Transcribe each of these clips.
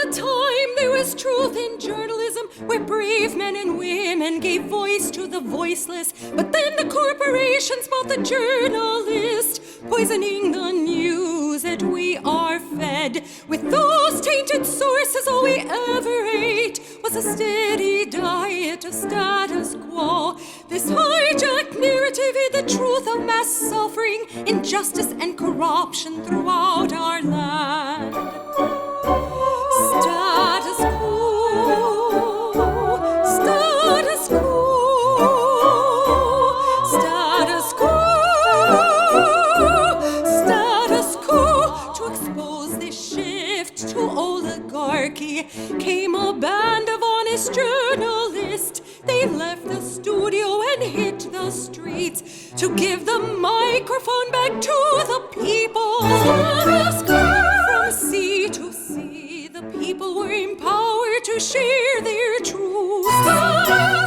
a time there was truth in journalism, where brave men and women gave voice to the voiceless. But then the corporations bought the journalist, poisoning the news that we are fed. With those tainted sources, all we ever ate was a steady diet of status quo. This hijacked narrative hid the truth of mass suffering, injustice, and corruption throughout our land. Status quo, status quo, status quo, status quo. To expose this shift to oligarchy came a band of honest journalists. They left the studio and hit the streets to give the microphone back to the people. From sea to sea, the people were empowered to share their truth.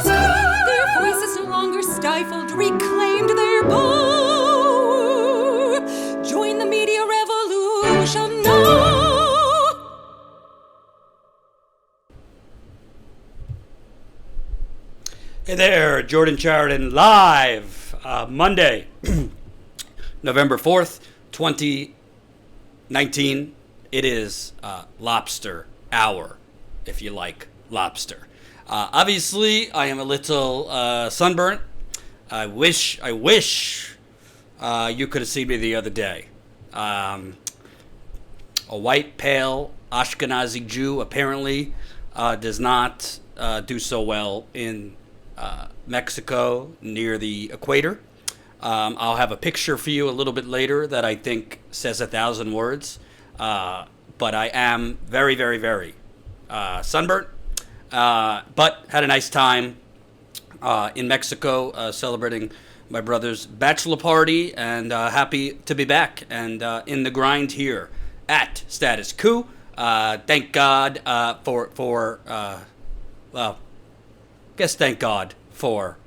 Their voices no longer stifled, reclaimed their power. Join the media revolution now. Hey there, Jordan Sheridan live, Monday, November 4th, 2019. It is lobster hour, if you like lobster. Obviously, I am a little sunburnt. I wish you could have seen me the other day. A white, pale Ashkenazi Jew apparently does not do so well in Mexico near the equator. I'll have a picture for you a little bit later that I think says 1,000 words. But I am very, very, very sunburnt. But had a nice time in Mexico celebrating my brother's bachelor party, and happy to be back and in the grind here at Status Quo. Thank God thank God for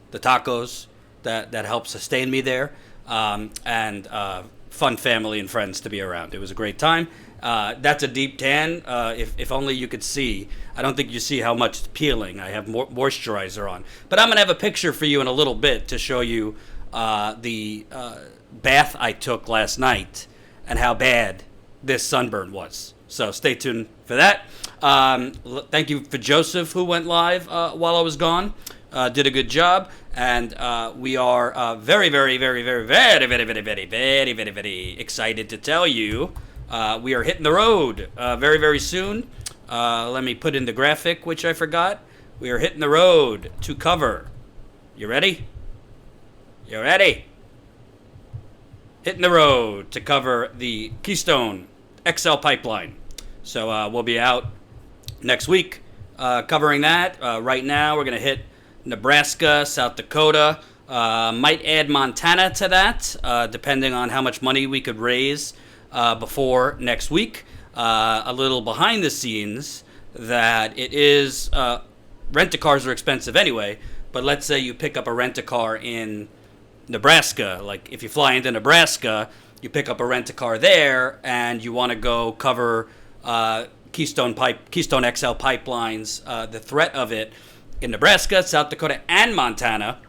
the tacos that helped sustain me there, and fun family and friends to be around. It was a great time. That's a deep tan. If only you could see. I don't think you see how much it's peeling. I have moisturizer on. But I'm going to have a picture for you in a little bit to show you the bath I took last night and how bad this sunburn was. So stay tuned for that. Thank you for Joseph, who went live while I was gone. Did a good job. And we are very, very, very, very, very, very, very, very, very, very, very excited to tell you we are hitting the road very, very soon. Let me put in the graphic, which I forgot. We are hitting the road to cover. You ready? You ready? Hitting the road to cover the Keystone XL pipeline. So we'll be out next week covering that. Right now, we're going to hit Nebraska, South Dakota, might add Montana to that, depending on how much money we could raise before next week. A little behind the scenes that it is, rent-a-cars are expensive anyway, but let's say you pick up a rent-a-car in Nebraska. Like if you fly into Nebraska, you pick up a rent-a-car there and you want to go cover Keystone XL pipelines, the threat of it in Nebraska, South Dakota, and Montana,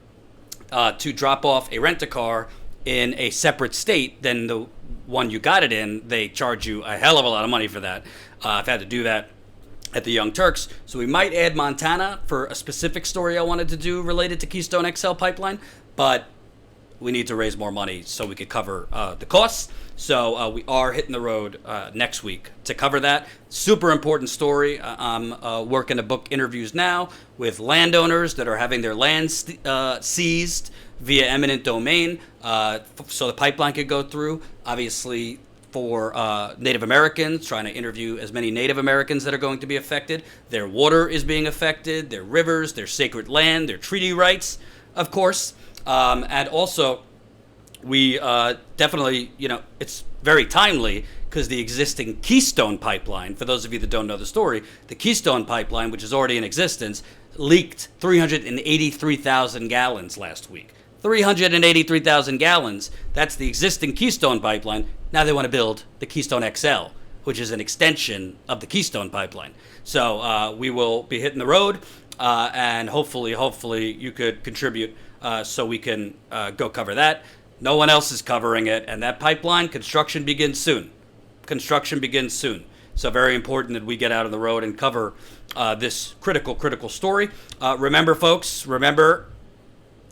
to drop off a rent-a-car in a separate state than the one you got it in. They charge you a hell of a lot of money for that. I've had to do that at the Young Turks. So we might add Montana for a specific story I wanted to do related to Keystone XL pipeline, but we need to raise more money so we could cover the costs. So we are hitting the road next week to cover that. Super important story. I'm working to book interviews now with landowners that are having their land seized via eminent domain so the pipeline could go through. Obviously, for Native Americans, trying to interview as many Native Americans that are going to be affected. Their water is being affected, their rivers, their sacred land, their treaty rights, of course. And also, we definitely, it's very timely because the existing Keystone pipeline, for those of you that don't know the story, the Keystone pipeline, which is already in existence, leaked 383,000 gallons last week. 383,000 gallons. That's the existing Keystone pipeline. Now they want to build the Keystone XL, which is an extension of the Keystone pipeline. So we will be hitting the road, and hopefully you could contribute so we can go cover that. No one else is covering it, and that pipeline construction begins soon. So very important that we get out on the road and cover this critical story. Remember, folks,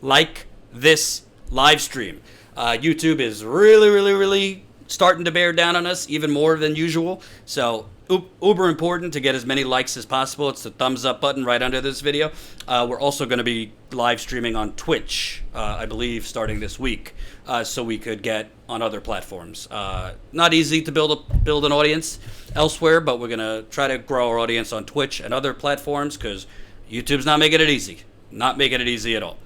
like this live stream. YouTube is really starting to bear down on us, even more than usual. So uber important to get as many likes as possible. It's the thumbs up button right under this video. We're also going to be live streaming on Twitch, I believe, starting this week, so we could get on other platforms. Not easy to build an audience elsewhere, but we're going to try to grow our audience on Twitch and other platforms because YouTube's not making it easy. Not making it easy at all.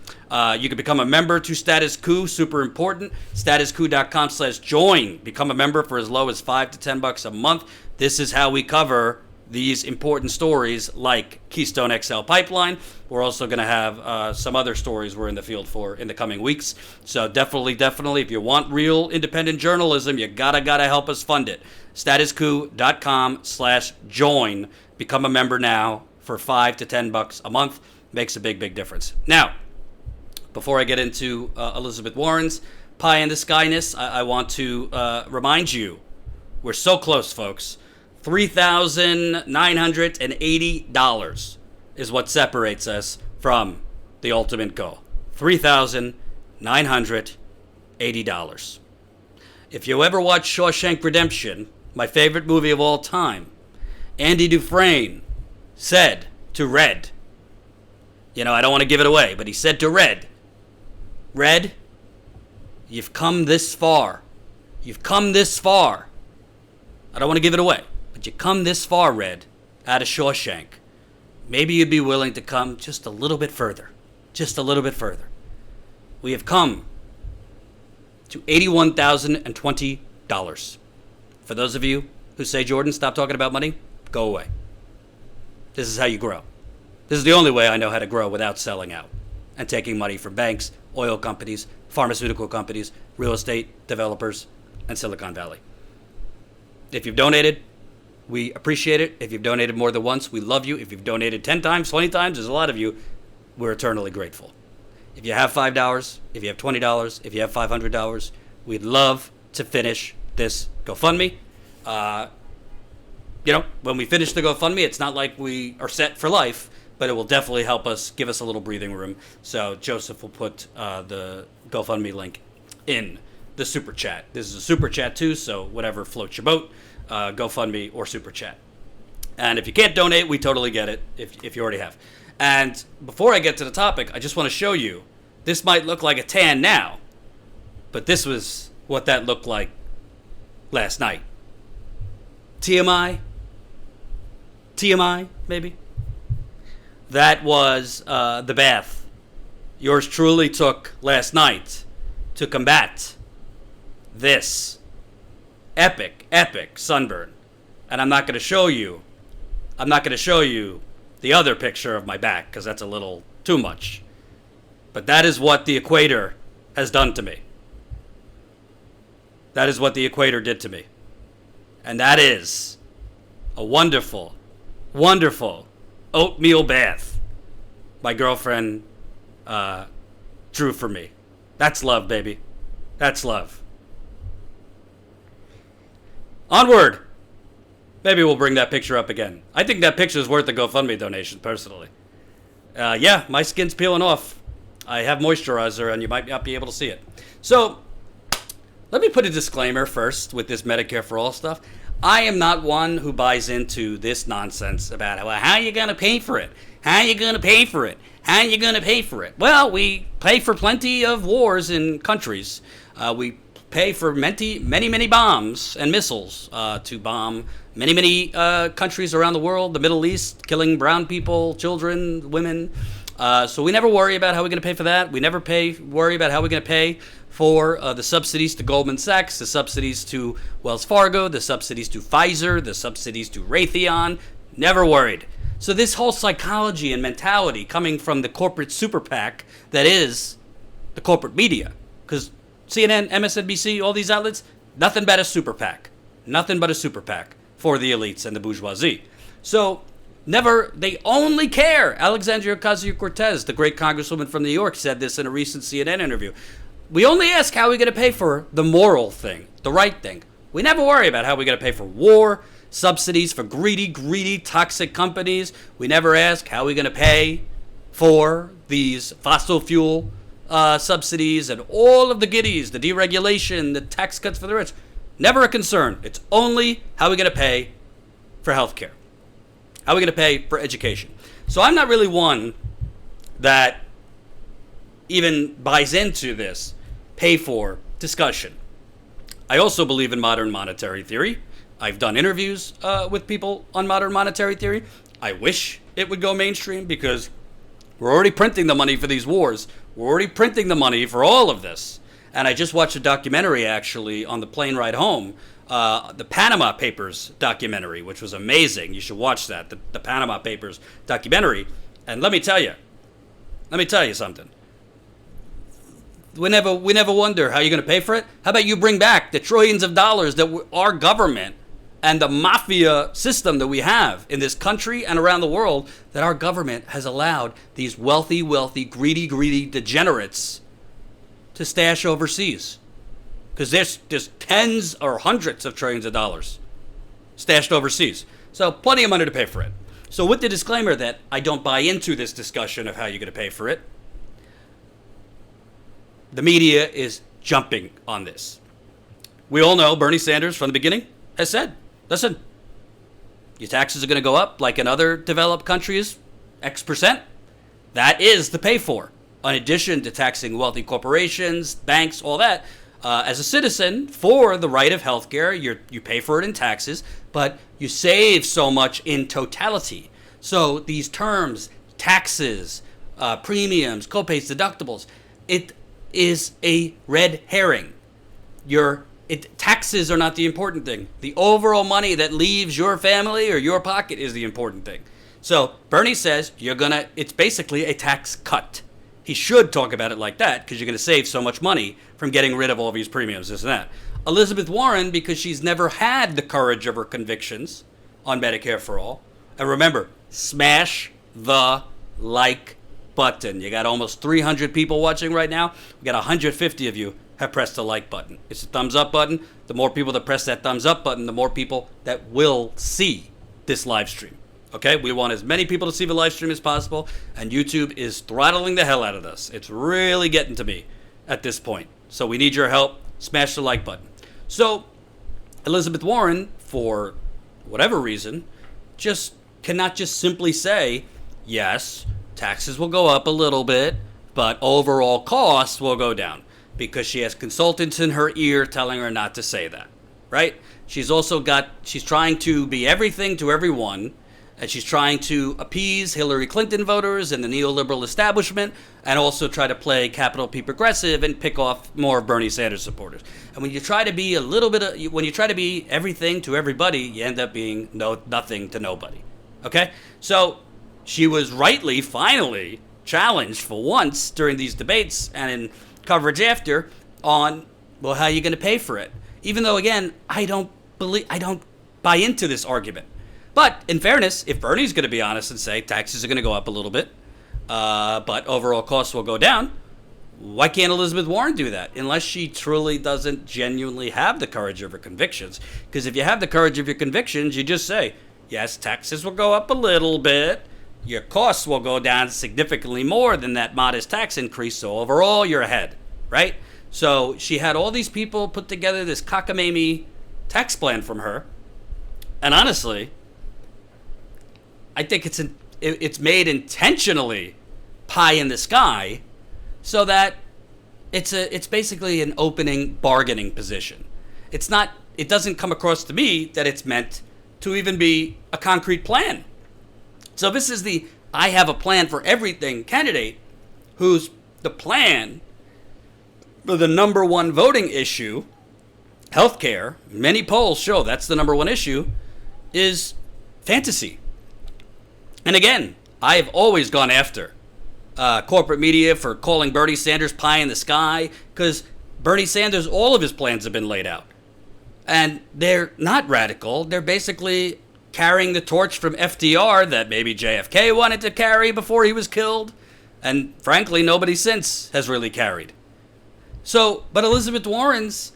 You can become a member to Status Coup, super important. Statuscoup.com/join. Become a member for as low as $5 to $10 a month. This is how we cover these important stories like Keystone XL pipeline. We're also going to have some other stories we're in the field for in the coming weeks. So definitely, if you want real independent journalism, you gotta help us fund it. Statuscoup.com/join. Become a member now for $5 to $10 a month. Makes a big difference. Now, before I get into Elizabeth Warren's pie in the skyness, I want to remind you, we're so close, folks. $3,980 is what separates us from the ultimate goal. $3,980. If you ever watch Shawshank Redemption, my favorite movie of all time, Andy Dufresne said to Red, I don't want to give it away, but he said to Red, you've come this far. I don't want to give it away, but you come this far, Red, out of Shawshank. Maybe you'd be willing to come just a little bit further. We have come to $81,020. For those of you who say, Jordan, stop talking about money, go away. This is how you grow. This is the only way I know how to grow without selling out and taking money from banks, oil companies, pharmaceutical companies, real estate developers, and Silicon Valley. If you've donated, we appreciate it. If you've donated more than once, we love you. If you've donated 10 times, 20 times, there's a lot of you, we're eternally grateful. If you have $5, if you have $20, if you have $500, we'd love to finish this GoFundMe. When we finish the GoFundMe, it's not like we are set for life, but it will definitely help us, give us a little breathing room. So Joseph will put the GoFundMe link in the Super Chat. This is a Super Chat too, so whatever floats your boat, GoFundMe or Super Chat. And if you can't donate, we totally get it if you already have. And before I get to the topic, I just want to show you, this might look like a tan now, but this was what that looked like last night. TMI, maybe? That was the bath yours truly took last night to combat this epic sunburn. And I'm not going to show you the other picture of my back because that's a little too much. But that is what the equator has done to me. That is what the equator did to me. And that is a wonderful oatmeal bath my girlfriend drew for me. That's love, baby. That's love. Onward. Maybe we'll bring that picture up again. I think that picture is worth a GoFundMe donation, personally. Yeah, my skin's peeling off. I have moisturizer, and you might not be able to see it. So, let me put a disclaimer first with this Medicare for All stuff. I am not one who buys into this nonsense about, well, how are you going to pay for it? How are you going to pay for it? How are you going to pay for it? Well, we pay for plenty of wars in countries. We pay for many bombs and missiles to bomb many countries around the world, the Middle East, killing brown people, children, women. So we never worry about how we're going to pay for that. We never worry about how we're going to pay for the subsidies to Goldman Sachs, the subsidies to Wells Fargo, the subsidies to Pfizer, the subsidies to Raytheon. Never worried. So this whole psychology and mentality coming from the corporate super PAC that is the corporate media, because CNN, MSNBC, all these outlets, nothing but a super PAC. Nothing but a super PAC for the elites and the bourgeoisie. So they only care. Alexandria Ocasio-Cortez, the great congresswoman from New York, said this in a recent CNN interview. We only ask how we're going to pay for the moral thing, the right thing. We never worry about how we're going to pay for war, subsidies for greedy, toxic companies. We never ask how we're going to pay for these fossil fuel subsidies and all of the goodies, the deregulation, the tax cuts for the rich. Never a concern. It's only how we're going to pay for health care. How are we going to pay for education? So I'm not really one that even buys into this pay for discussion. I also believe in modern monetary theory. I've done interviews with people on modern monetary theory. I wish it would go mainstream because we're already printing the money for these wars. We're already printing the money for all of this. And I just watched a documentary, actually, on the plane ride home, the Panama Papers documentary, which was amazing. You should watch that, the Panama Papers documentary. And let me tell you something. We never wonder how you're going to pay for it. How about you bring back the trillions of dollars that our government and the mafia system that we have in this country and around the world, that our government has allowed these wealthy, greedy degenerates to stash overseas. Because there's tens or hundreds of trillions of dollars stashed overseas. So plenty of money to pay for it. So with the disclaimer that I don't buy into this discussion of how you're going to pay for it, the media is jumping on this. We all know Bernie Sanders from the beginning has said, listen, your taxes are going to go up like in other developed countries, X%. That is the pay for. In addition to taxing wealthy corporations, banks, all that, as a citizen, for the right of health care, you pay for it in taxes, but you save so much in totality. So these terms, taxes, premiums, copays, deductibles, it is a red herring. Taxes are not the important thing. The overall money that leaves your family or your pocket is the important thing. So Bernie says it's basically a tax cut. He should talk about it like that because you're going to save so much money from getting rid of all these premiums, this and that. Elizabeth Warren, because she's never had the courage of her convictions on Medicare for All. And remember, smash the like button. You got almost 300 people watching right now. We got 150 of you have pressed the like button. It's a thumbs up button. The more people that press that thumbs up button, the more people that will see this live stream. Okay, we want as many people to see the live stream as possible, and YouTube is throttling the hell out of us. It's really getting to me at this point. So we need your help. Smash the like button. So Elizabeth Warren, for whatever reason, cannot just simply say, yes, taxes will go up a little bit, but overall costs will go down, because she has consultants in her ear telling her not to say that, right? She's trying to be everything to everyone, and she's trying to appease Hillary Clinton voters and the neoliberal establishment, and also try to play capital P progressive and pick off more of Bernie Sanders supporters. And when you try to be when you try to be everything to everybody, you end up being nothing to nobody. Okay? So she was rightly, finally, challenged for once during these debates and in coverage after on, well, how are you going to pay for it? Even though, again, I don't buy into this argument. But in fairness, if Bernie's going to be honest and say taxes are going to go up a little bit, but overall costs will go down, why can't Elizabeth Warren do that? Unless she truly doesn't genuinely have the courage of her convictions. Because if you have the courage of your convictions, you just say, yes, taxes will go up a little bit. Your costs will go down significantly more than that modest tax increase. So overall, you're ahead, right? So she had all these people put together this cockamamie tax plan from her. And honestly, I think it's made intentionally pie in the sky so that it's basically an opening bargaining position. It doesn't come across to me that it's meant to even be a concrete plan. So this is the I have a plan for everything candidate whose the plan for the number one voting issue, healthcare, many polls show that's the number one issue, is fantasy. And again, I've always gone after corporate media for calling Bernie Sanders pie in the sky, because Bernie Sanders, all of his plans have been laid out. And they're not radical. They're basically carrying the torch from FDR that maybe JFK wanted to carry before he was killed. And frankly, nobody since has really carried. So, but Elizabeth Warren's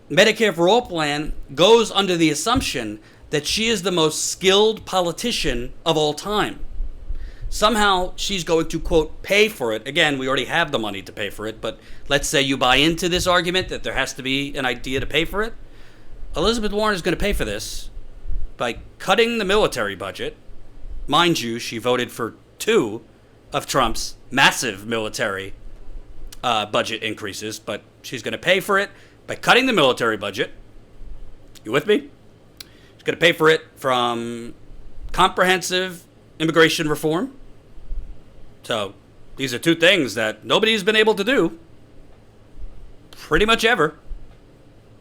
Medicare for All plan goes under the assumption that she is the most skilled politician of all time. Somehow she's going to, quote, pay for it. Again, we already have the money to pay for it, but let's say you buy into this argument that there has to be an idea to pay for it. Elizabeth Warren is going to pay for this by cutting the military budget. Mind you, she voted for 2 of Trump's massive military budget increases, but she's going to pay for it by cutting the military budget. You with me? She's going to pay for it from comprehensive immigration reform. So these are 2 things that nobody's been able to do pretty much ever.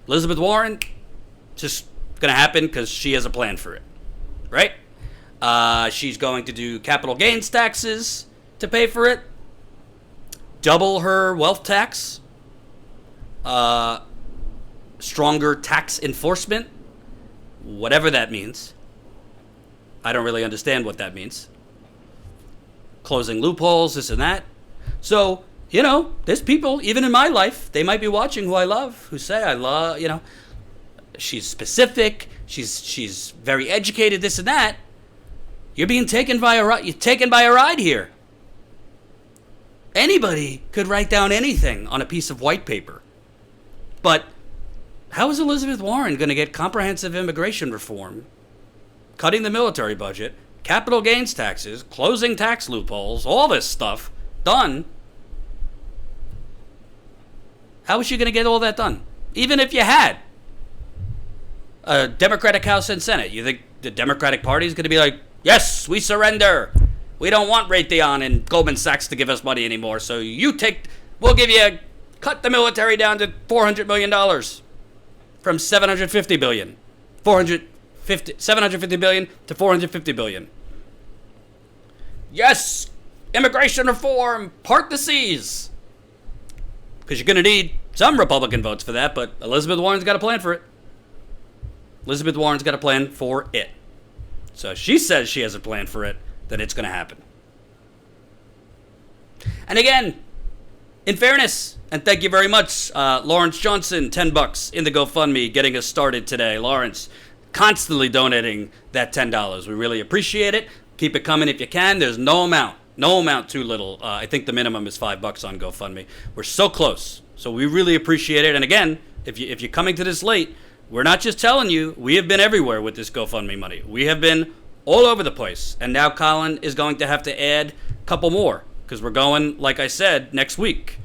Elizabeth Warren, just going to happen because she has a plan for it, right? She's going to do capital gains taxes to pay for it, double her wealth tax, stronger tax enforcement, whatever that means. I don't really understand what that means. Closing loopholes, this and that. So, there's people, even in my life, they might be watching who I love, who say, I love, she's specific, she's very educated, this and that. You're being taken by a ride here. Anybody could write down anything on a piece of white paper. But how is Elizabeth Warren going to get comprehensive immigration reform, cutting the military budget, capital gains taxes, closing tax loopholes, all this stuff done? How is she going to get all that done? Even if you had a Democratic House and Senate, you think the Democratic Party is going to be like, yes, we surrender. We don't want Raytheon and Goldman Sachs to give us money anymore. So cut the military down to $400 million from $750 billion. $750 billion to $450 billion. Yes, immigration reform, part the seas. Because you're going to need some Republican votes for that, but Elizabeth Warren's got a plan for it. Elizabeth Warren's got a plan for it. So if she says she has a plan for it, then it's going to happen. And again, in fairness, and thank you very much, Lawrence Johnson, $10 in the GoFundMe, getting us started today. Lawrence, constantly donating that $10. We really appreciate it. Keep it coming if you can. There's no amount too little. I think the minimum is $5 on GoFundMe. We're so close, so we really appreciate it. And again, if you're coming to this late, we're not just telling you. We have been everywhere with this GoFundMe money. We have been all over the place. And now Colin is going to have to add a couple more because we're going, like I said, next week.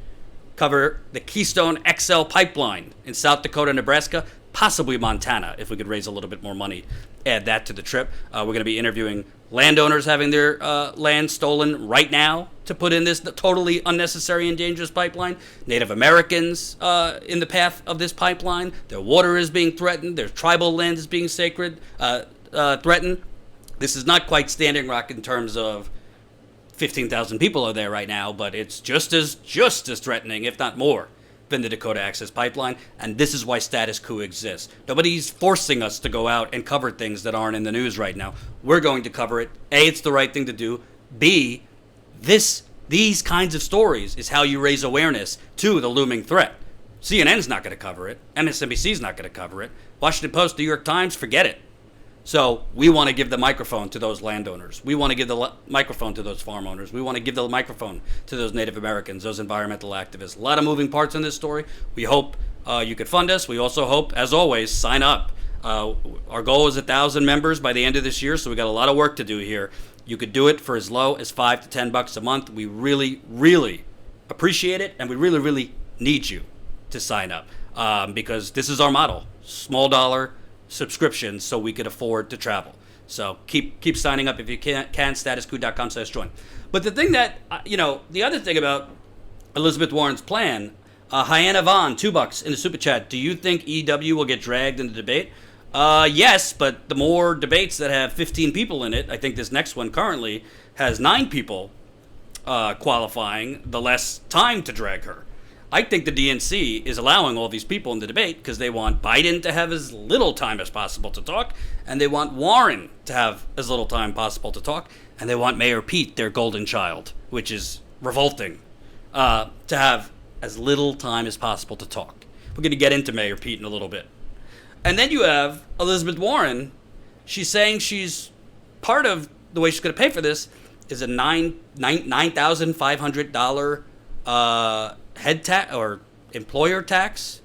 Cover the Keystone XL pipeline in South Dakota, Nebraska, possibly Montana, if we could raise a little bit more money. Add that to the trip. We're going to be interviewing landowners having their land stolen right now to put in this totally unnecessary and dangerous pipeline. Native Americans in the path of this pipeline. Their water is being threatened. Their tribal land is being threatened. This is not quite Standing Rock in terms of 15,000 people are there right now, but it's just as threatening, if not more, than the Dakota Access Pipeline, and this is why status quo exists. Nobody's forcing us to go out and cover things that aren't in the news right now. We're going to cover it. A, it's the right thing to do. B, these kinds of stories is how you raise awareness to the looming threat. CNN's not going to cover it. MSNBC's not going to cover it. Washington Post, New York Times, forget it. So we want to give the microphone to those landowners. We want to give the microphone to those farm owners. We want to give the microphone to those Native Americans, those environmental activists. A lot of moving parts in this story. We hope you could fund us. We also hope, as always, sign up. Our goal is 1,000 members by the end of this year, so we got a lot of work to do here. You could do it for as low as $5 to $10 a month. We really, really appreciate it, and we really, really need you to sign up because this is our model. Small dollar subscriptions so we could afford to travel. So keep signing up if you can, statusquo.com/join. But the thing that, the other thing about Elizabeth Warren's plan, Hyanna Vaughn, $2 in the super chat. Do you think EW will get dragged in the debate? Yes, but the more debates that have 15 people in it, I think this next one currently has 9 people qualifying, the less time to drag her. I think the DNC is allowing all these people in the debate because they want Biden to have as little time as possible to talk, and they want Warren to have as little time possible to talk, and they want Mayor Pete, their golden child, which is revolting, to have as little time as possible to talk. We're going to get into Mayor Pete in a little bit. And then you have Elizabeth Warren. She's saying she's part of the way she's going to pay for this is a $9,500 head tax or employer tax,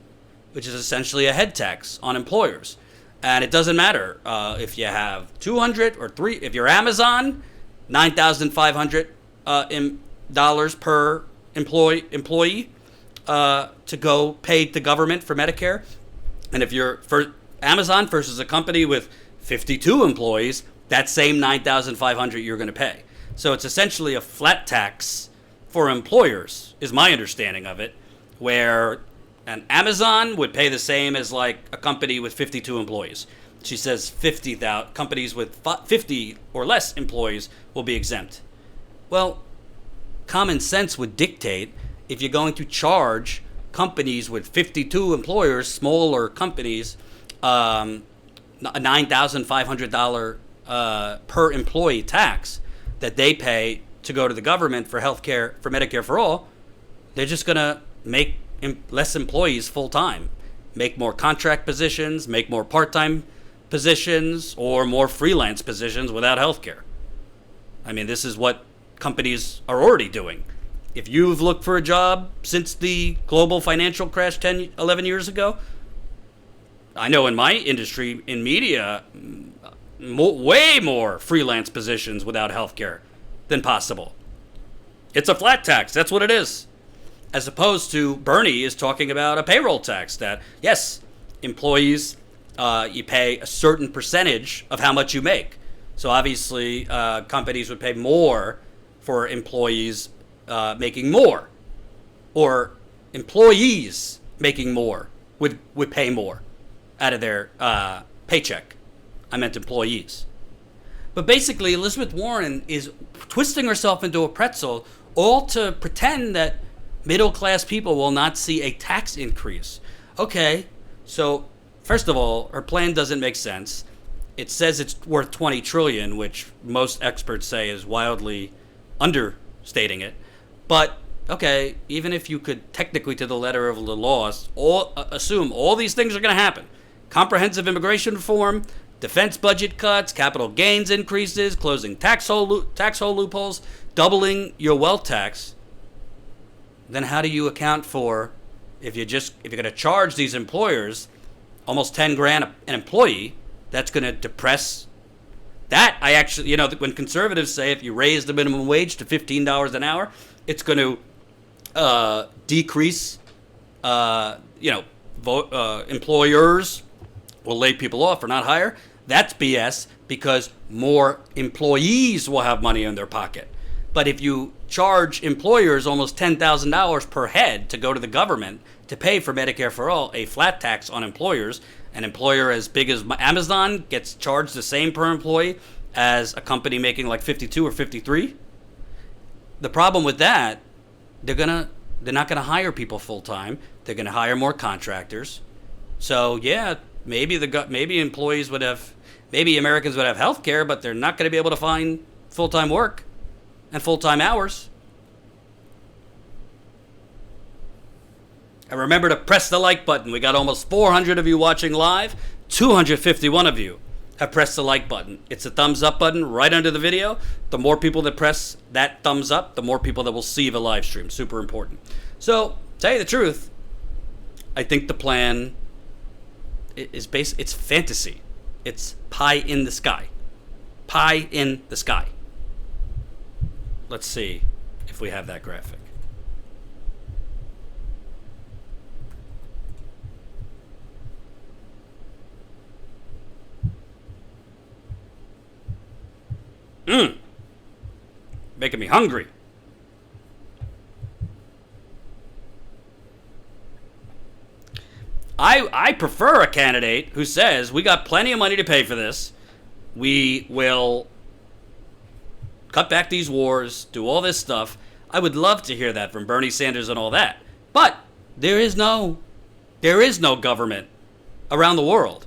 which is essentially a head tax on employers. And it doesn't matter if you have 200 or 3. If you're Amazon, $9,500 per employee to go pay the government for Medicare. And if you're for Amazon versus a company with 52 employees, that same $9,500 you're going to pay. So it's essentially a flat tax for employers, is my understanding of it, where an Amazon would pay the same as like a company with 52 employees. She says 50,000 companies with 50 or less employees will be exempt. Well, common sense would dictate if you're going to charge companies with 52 employers, smaller companies, a $9,500 per employee tax that they pay to go to the government for health care, for Medicare for all, they're just going to make less employees full-time, make more contract positions, make more part-time positions, or more freelance positions without health care. I mean, this is what companies are already doing. If you've looked for a job since the global financial crash 10, 11 years ago, I know in my industry, in media, way more freelance positions without health care than possible. It's a flat tax. That's what it is. As opposed to Bernie is talking about a payroll tax that, yes, employees, you pay a certain percentage of how much you make. So obviously, companies would pay more for employees making more, or employees making more would pay more out of their paycheck. I meant employees. But basically, Elizabeth Warren is twisting herself into a pretzel, all to pretend that middle-class people will not see a tax increase. Okay, so first of all, her plan doesn't make sense. It says it's worth $20 trillion, which most experts say is wildly understating it. But okay, even if you could technically, to the letter of the law, assume all these things are going to happen: comprehensive immigration reform, defense budget cuts, capital gains increases, closing tax hole loopholes, doubling your wealth tax. Then how do you account for if you're going to charge these employers almost $10,000 an employee? That's going to depress that. I actually, when conservatives say if you raise the minimum wage to $15 an hour, it's going to decrease. Employers will lay people off or not hire. That's BS, because more employees will have money in their pocket. But if you charge employers almost $10,000 per head to go to the government to pay for Medicare for all, a flat tax on employers, an employer as big as Amazon gets charged the same per employee as a company making like 52 or 53. The problem with that, they're not gonna hire people full time. They're gonna hire more contractors. So yeah, maybe Americans would have health care, but they're not going to be able to find full-time work and full-time hours. And remember to press the like button. We got almost 400 of you watching live. 251 of you have pressed the like button. It's a thumbs up button right under the video. The more people that press that thumbs up, the more people that will see the live stream. Super important. So, tell you the truth, I think the plan is it's fantasy. It's pie in the sky. Pie in the sky. Let's see if we have that graphic. Making me hungry. I prefer a candidate who says, we got plenty of money to pay for this. We will cut back these wars, do all this stuff. I would love to hear that from Bernie Sanders and all that. But There is no government around the world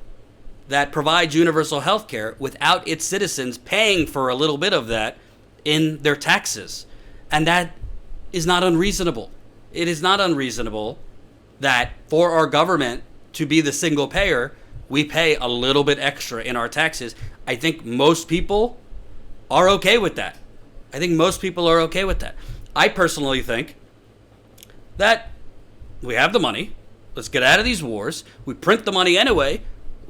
that provides universal health care without its citizens paying for a little bit of that in their taxes. And that is not unreasonable. It is not unreasonable that for our government to be the single payer, we pay a little bit extra in our taxes. I think most people are okay with that. I personally think that we have the money. Let's get out of these wars. We print the money anyway.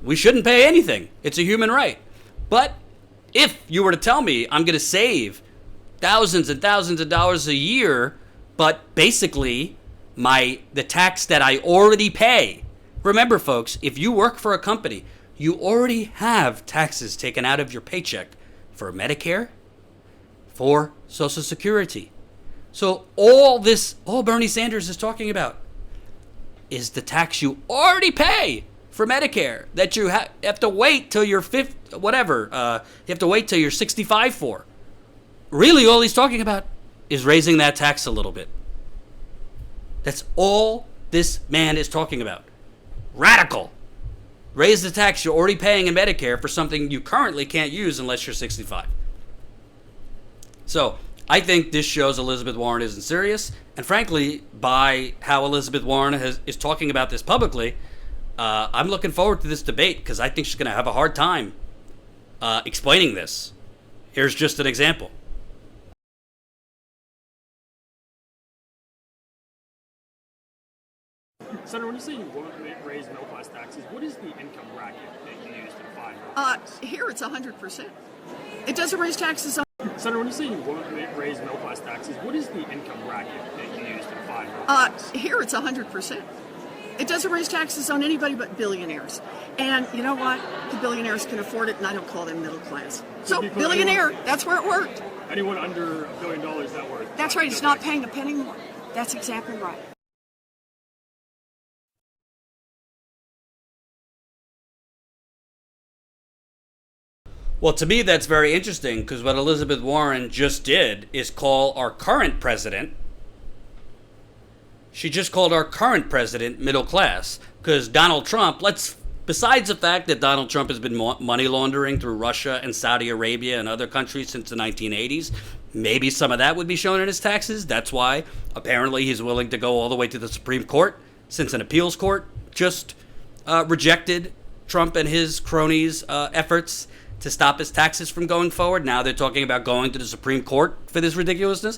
We shouldn't pay anything. It's a human right. But if you were to tell me I'm going to save thousands and thousands of dollars a year, but basically the tax that I already pay. Remember, folks, if you work for a company, you already have taxes taken out of your paycheck for Medicare, for Social Security. So all Bernie Sanders is talking about is the tax you already pay for Medicare that you have to wait till you're you have to wait till you're 65 for. Really, all he's talking about is raising that tax a little bit. That's all this man is talking about. Radical. Raise the tax you're already paying in Medicare for something you currently can't use unless you're 65. So I think this shows Elizabeth Warren isn't serious. And frankly, by how Elizabeth Warren is talking about this publicly, I'm looking forward to this debate because I think she's going to have a hard time explaining this. Here's just an example. Senator, when you say you won't raise middle-class taxes, what is the income bracket that you use to define? Here it's 100%. It doesn't raise taxes on... Senator, when you say you won't raise middle-class taxes, what is the income bracket that you use to define? Here it's 100%. It doesn't raise taxes on anybody but billionaires. And you know what? The billionaires can afford it, and I don't call them middle class. So billionaire, that's where it worked. Anyone under $1 billion net worth. That's right. He's not paying a penny more. That's exactly right. Well, to me, that's very interesting because what Elizabeth Warren just did is call our current president. She just called our current president middle class because Donald Trump, besides the fact that Donald Trump has been money laundering through Russia and Saudi Arabia and other countries since the 1980s, maybe some of that would be shown in his taxes. That's why apparently he's willing to go all the way to the Supreme Court since an appeals court just rejected Trump and his cronies' efforts to stop his taxes from going forward. Now they're talking about going to the Supreme Court for this ridiculousness.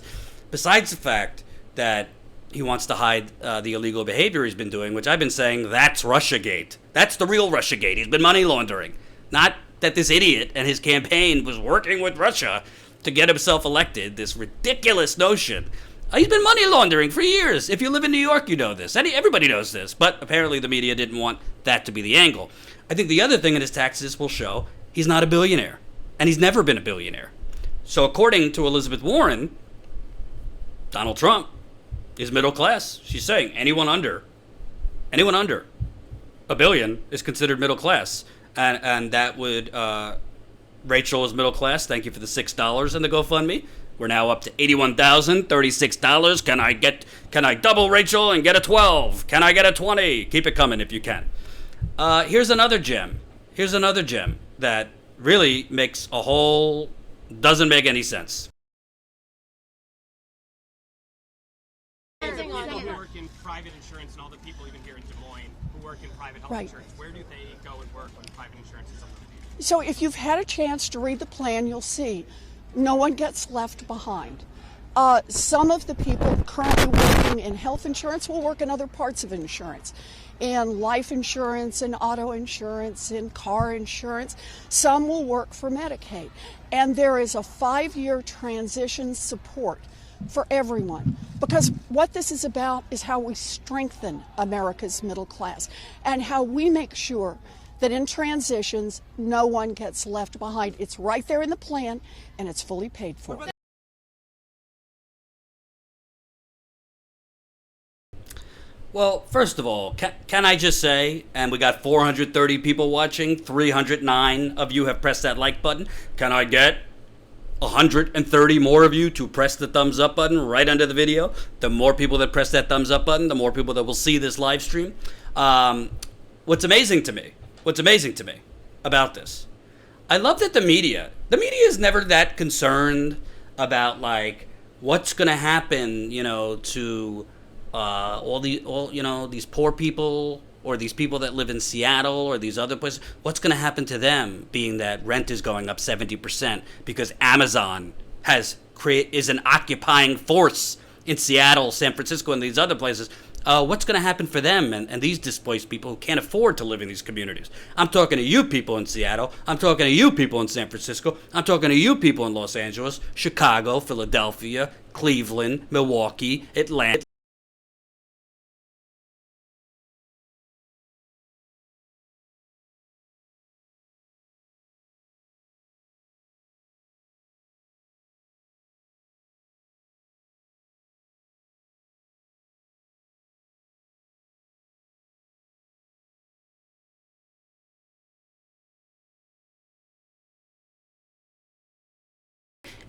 Besides the fact that he wants to hide the illegal behavior he's been doing, which I've been saying that's Russiagate. That's the real Russiagate. He's been money laundering. Not that this idiot and his campaign was working with Russia to get himself elected. This ridiculous notion. He's been money laundering for years. If you live in New York, you know this. Everybody knows this. But apparently the media didn't want that to be the angle. I think the other thing in his taxes will show he's not a billionaire, and he's never been a billionaire. So according to Elizabeth Warren, Donald Trump is middle class. She's saying anyone under $1 billion is considered middle class, and that would Rachel is middle class. Thank you for the $6 in the GoFundMe. We're now up to $81,036. Can I double Rachel and get a 12? Can I get a 20? Keep it coming if you can. Here's another gem that really doesn't make any sense. People who work in private insurance and all the people even here in Des Moines who work in private health insurance, where do they go and work when private insurance is something? So if you've had a chance to read the plan, you'll see no one gets left behind. Some of the people currently working in health insurance will work in other parts of insurance, in life insurance, in auto insurance, in car insurance. Some will work for Medicaid. And there is a 5-year transition support for everyone. Because what this is about is how we strengthen America's middle class and how we make sure that in transitions, no one gets left behind. It's right there in the plan, and it's fully paid for. Well, first of all, can I just say, and we got 430 people watching, 309 of you have pressed that like button. Can I get 130 more of you to press the thumbs up button right under the video. The more people that press that thumbs up button, the more people that will see this live stream. What's amazing to me about this, I love that the media is never that concerned about like what's going to happen, to all these poor people or these people that live in Seattle or these other places. What's going to happen to them, being that rent is going up 70% because Amazon is an occupying force in Seattle, San Francisco, and these other places. What's going to happen for them and these displaced people who can't afford to live in these communities? I'm talking to you people in Seattle. I'm talking to you people in San Francisco. I'm talking to you people in Los Angeles, Chicago, Philadelphia, Cleveland, Milwaukee, Atlanta.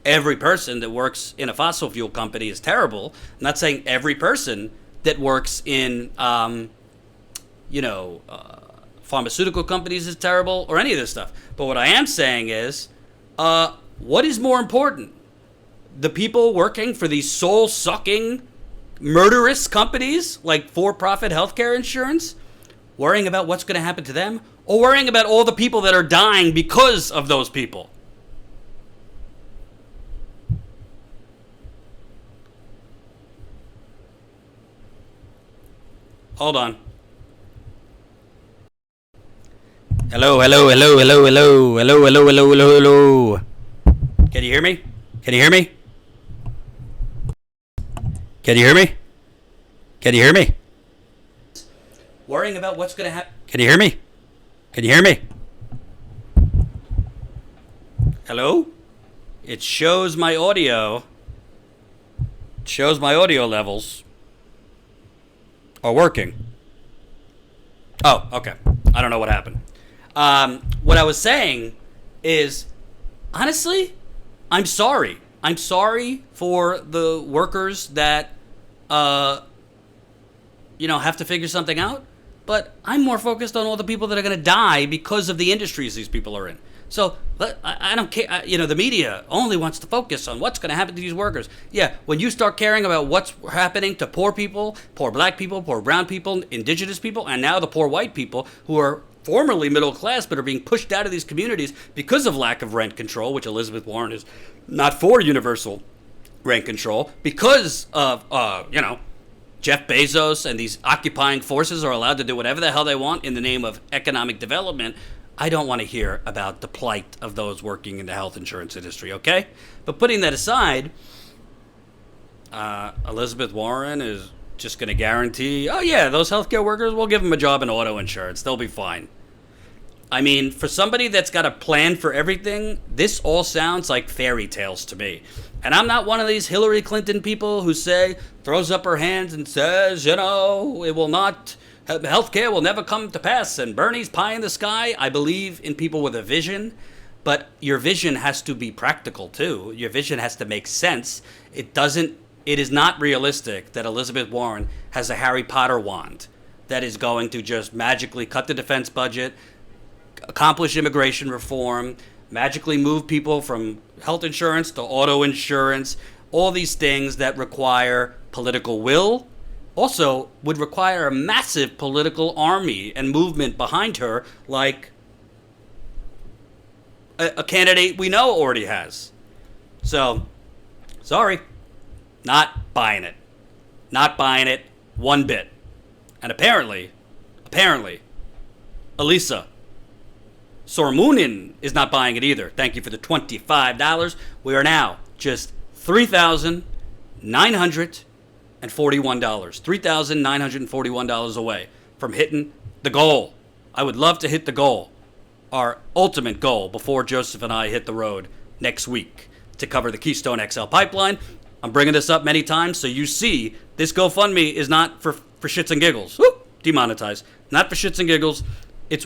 Every person that works in a fossil fuel company is terrible. I'm not saying every person that works in, pharmaceutical companies is terrible or any of this stuff. But what I am saying is, what is more important? The people working for these soul-sucking, murderous companies like for-profit healthcare insurance, worrying about what's going to happen to them, or worrying about all the people that are dying because of those people? Hold on. Hello. Can you hear me? Can you hear me? Can you hear me? Can you hear me? Worrying about what's going to happen. Can you hear me? Can you hear me? Hello? It shows my audio. It shows my audio levels are working. Oh, okay. I don't know what happened. What I was saying is, honestly, I'm sorry. I'm sorry for the workers that, have to figure something out. But I'm more focused on all the people that are going to die because of the industries these people are in. So I don't care. The media only wants to focus on what's going to happen to these workers. Yeah, when you start caring about what's happening to poor people, poor black people, poor brown people, indigenous people, and now the poor white people who are formerly middle class but are being pushed out of these communities because of lack of rent control, which Elizabeth Warren is not for universal rent control, because of, Jeff Bezos and these occupying forces are allowed to do whatever the hell they want in the name of economic development. I don't want to hear about the plight of those working in the health insurance industry, okay? But putting that aside, Elizabeth Warren is just going to guarantee, oh yeah, those healthcare workers, we'll give them a job in auto insurance. They'll be fine. I mean, for somebody that's got a plan for everything, this all sounds like fairy tales to me. And I'm not one of these Hillary Clinton people who throws up her hands and says, it will not, healthcare will never come to pass, and Bernie's pie in the sky. I believe in people with a vision, but your vision has to be practical too. Your vision has to make sense. It is not realistic that Elizabeth Warren has a Harry Potter wand that is going to just magically cut the defense budget, accomplish immigration reform, magically move people from health insurance to auto insurance, all these things that require political will, also would require a massive political army and movement behind her, like a candidate we know already has. So, sorry, not buying it. Not buying it one bit. And apparently, Elisa Sormunin is not buying it either. Thank you for the $25. We are now just $3,941. $3,941 away from hitting the goal. I would love to hit the goal, our ultimate goal, before Joseph and I hit the road next week to cover the Keystone XL pipeline. I'm bringing this up many times, so you see this GoFundMe is not for shits and giggles. Whoop, demonetized. Not for shits and giggles.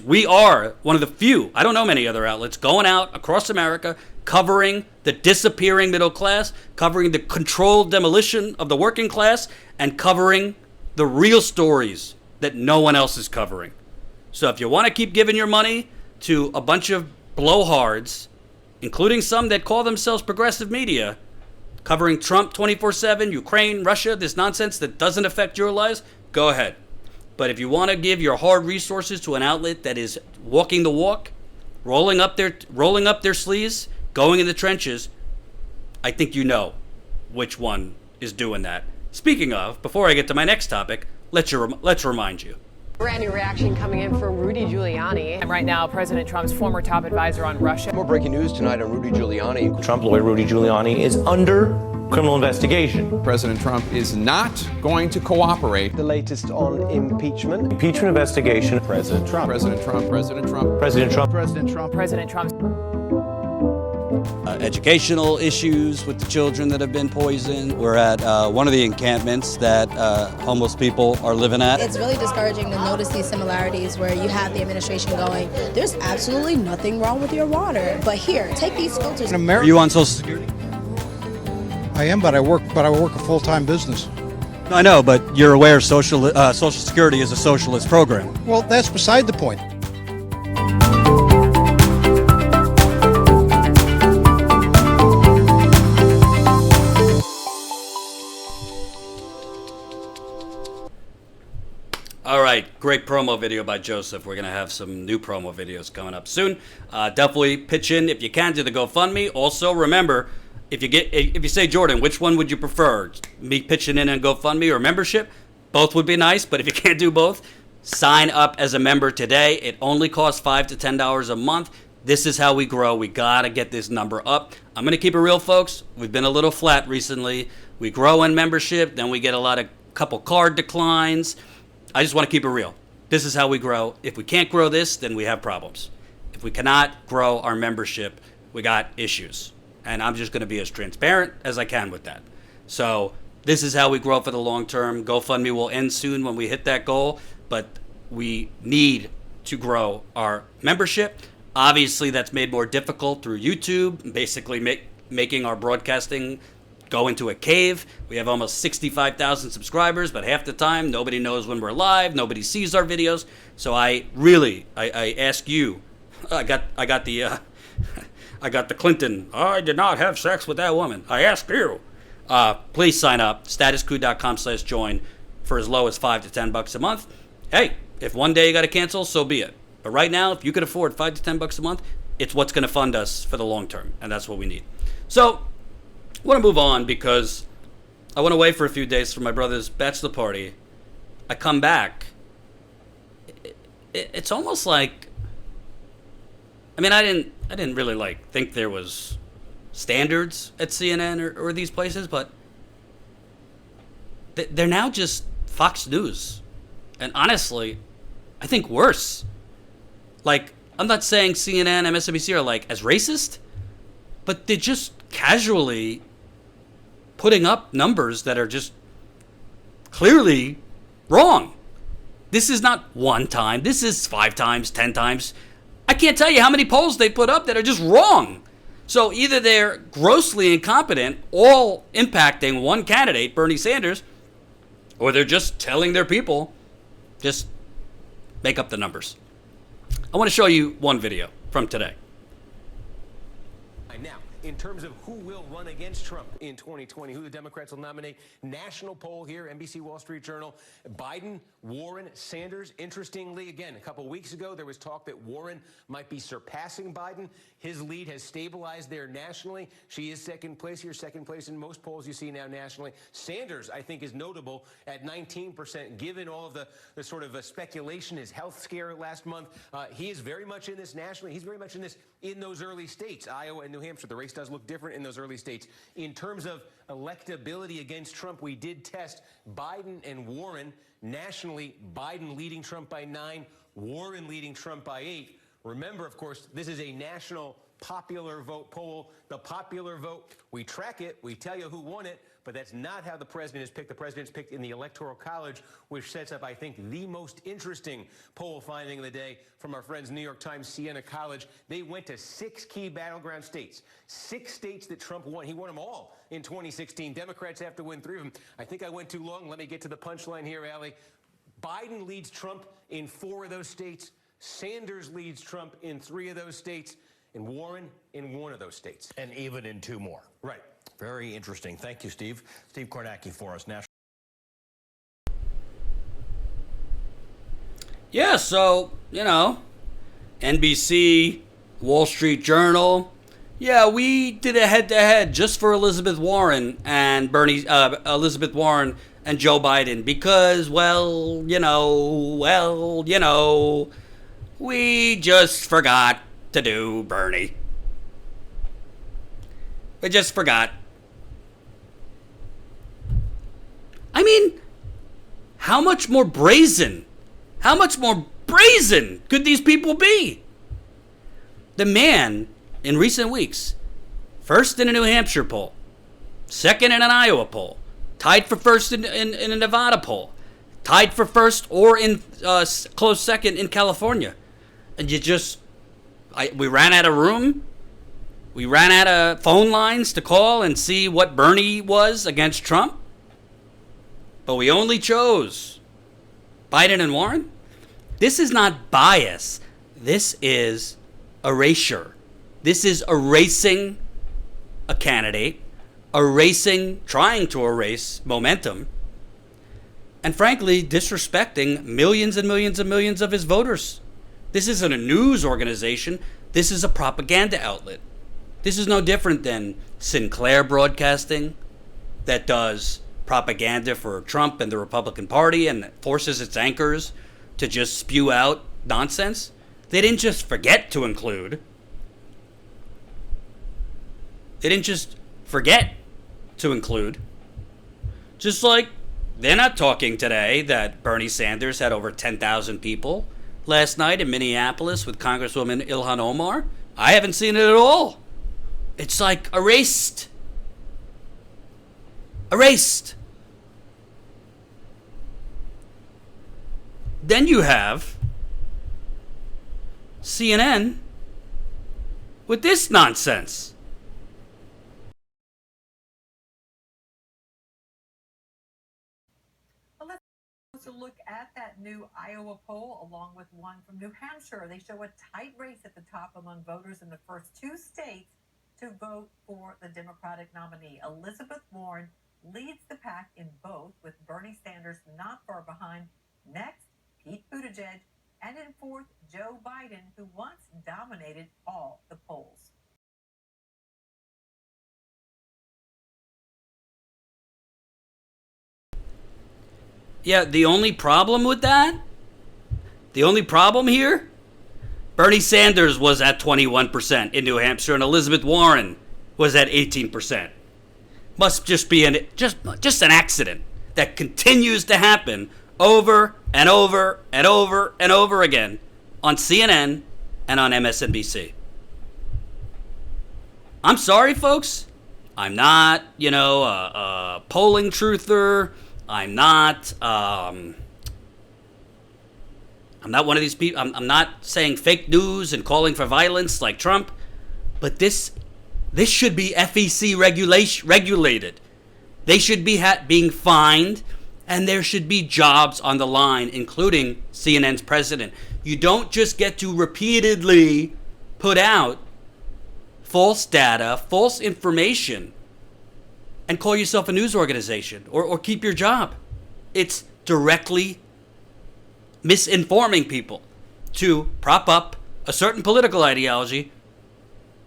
We are one of the few, I don't know many other outlets, going out across America, covering the disappearing middle class, covering the controlled demolition of the working class, and covering the real stories that no one else is covering. So if you want to keep giving your money to a bunch of blowhards, including some that call themselves progressive media, covering Trump 24/7, Ukraine, Russia, this nonsense that doesn't affect your lives, go ahead. But if you want to give your hard resources to an outlet that is walking the walk, rolling up their sleeves, going in the trenches, I think you know which one is doing that. Speaking of, before I get to my next topic, let's remind you. Brand new reaction coming in from Rudy Giuliani. And right now, President Trump's former top advisor on Russia. More breaking news tonight on Rudy Giuliani. Trump lawyer Rudy Giuliani is under criminal investigation. President Trump is not going to cooperate. The latest on impeachment. Impeachment investigation. President Trump. President Trump. President Trump. President Trump. President Trump. President Trump's educational issues with the children that have been poisoned. We're at one of the encampments that homeless people are living at. It's really discouraging to notice these similarities where you have the administration going, there's absolutely nothing wrong with your water. But here, take these filters. Are you on Social Security? I am, but I work a full-time business. No, I know, but you're aware Social Security is a socialist program. Well, that's beside the point. All right, great promo video by Joseph. We're going to have some new promo videos coming up soon. Definitely pitch in if you can to the GoFundMe. Also, remember, if you say, Jordan, which one would you prefer? Me pitching in on GoFundMe or membership? Both would be nice, but if you can't do both, sign up as a member today. It only costs $5 to $10 a month. This is how we grow. We got to get this number up. I'm going to keep it real, folks. We've been a little flat recently. We grow in membership, then we get a couple card declines. I just want to keep it real. This is how we grow. If we can't grow this, then we have problems. If we cannot grow our membership, we got issues. And I'm just going to be as transparent as I can with that. So this is how we grow for the long term. GoFundMe will end soon when we hit that goal, but we need to grow our membership. Obviously, that's made more difficult through YouTube, basically making our broadcasting go into a cave. We have almost 65,000 subscribers, but half the time nobody knows when we're live. Nobody sees our videos. So I ask you. I got the Clinton. I did not have sex with that woman. I ask you. Please sign up. Statuscoup.com/join for as low as $5 to $10 a month. Hey, if one day you got to cancel, so be it. But right now, if you could afford $5 to $10 a month, it's what's going to fund us for the long term, and that's what we need. So I want to move on because I went away for a few days for my brother's bachelor party. I come back. It's almost like, I mean, I didn't really think there was standards at CNN or these places, but they're now just Fox News. And honestly, I think worse. I'm not saying CNN, MSNBC are as racist, but they're just casually putting up numbers that are just clearly wrong. This is not one time. This is 5 times, 10 times. I can't tell you how many polls they put up that are just wrong. So either they're grossly incompetent, all impacting one candidate, Bernie Sanders, or they're just telling their people, just make up the numbers. I want to show you one video from today. Now, in terms of who will run against Trump in 2020, who the Democrats will nominate, national poll here, NBC Wall Street Journal, Biden, Warren, Sanders. Interestingly, again, a couple weeks ago, there was talk that Warren might be surpassing Biden. His lead has stabilized there nationally. She is second place here, second place in most polls you see now nationally. Sanders, I think, is notable at 19%, given all of the sort of speculation, his health scare last month. He is very much in this nationally. He's very much in this in those early states, Iowa and New Hampshire. The race does look different in those early states. In terms of electability against Trump, we did test Biden and Warren. Nationally, Biden leading Trump by 9, Warren leading Trump by 8. Remember, of course, this is a national popular vote poll. The popular vote, we track it, we tell you who won it, but that's not how the president is picked. The president's picked in the Electoral College, which sets up, I think, the most interesting poll finding of the day from our friends New York Times Siena College. They went to 6 key battleground states, 6 states that Trump won. He won them all in 2016. Democrats have to win 3 of them. I think I went too long. Let me get to the punchline here, Allie. Biden leads Trump in 4 of those states. Sanders leads Trump in 3 of those states. And Warren in 1 of those states. And even in 2 more. Right. Very interesting. Thank you, Steve. Steve Kornacki for us. National. Yeah, so, NBC, Wall Street Journal. Yeah, we did a head-to-head just for Elizabeth Warren and Elizabeth Warren and Joe Biden because, we just forgot to do Bernie. We just forgot. I mean, how much more brazen could these people be? The man, in recent weeks, first in a New Hampshire poll, second in an Iowa poll, tied for first in a Nevada poll, tied for first or in close second in California. And we ran out of room. We ran out of phone lines to call and see what Bernie was against Trump. But we only chose Biden and Warren. This is not bias. This is erasure. This is erasing a candidate, trying to erase momentum, and frankly, disrespecting millions and millions and millions of his voters. This isn't a news organization. This is a propaganda outlet. This is no different than Sinclair Broadcasting that does propaganda for Trump and the Republican Party and forces its anchors to just spew out nonsense. They didn't just forget to include. They didn't just forget to include. Just like they're not talking today that Bernie Sanders had over 10,000 people last night in Minneapolis with Congresswoman Ilhan Omar. I haven't seen it at all. It's like erased. Erased. Then you have CNN with this nonsense. Well, let's look at that new Iowa poll along with one from New Hampshire. They show a tight race at the top among voters in the first 2 states to vote for the Democratic nominee. Elizabeth Warren leads the pack in both, with Bernie Sanders not far behind. Next, Pete Buttigieg, and in 4th, Joe Biden, who once dominated all the polls. Yeah, the only problem with that, the only problem here, Bernie Sanders was at 21% in New Hampshire and Elizabeth Warren was at 18%. Must just be just an accident that continues to happen over and over and over and over again on CNN and on MSNBC. I'm sorry, folks. I'm not, a polling truther. I'm not one of these people. I'm not saying fake news and calling for violence like Trump. But this should be FEC regulated. They should be being fined, and there should be jobs on the line, including CNN's president. You don't just get to repeatedly put out false data, false information, and call yourself a news organization or keep your job. It's directly misinforming people to prop up a certain political ideology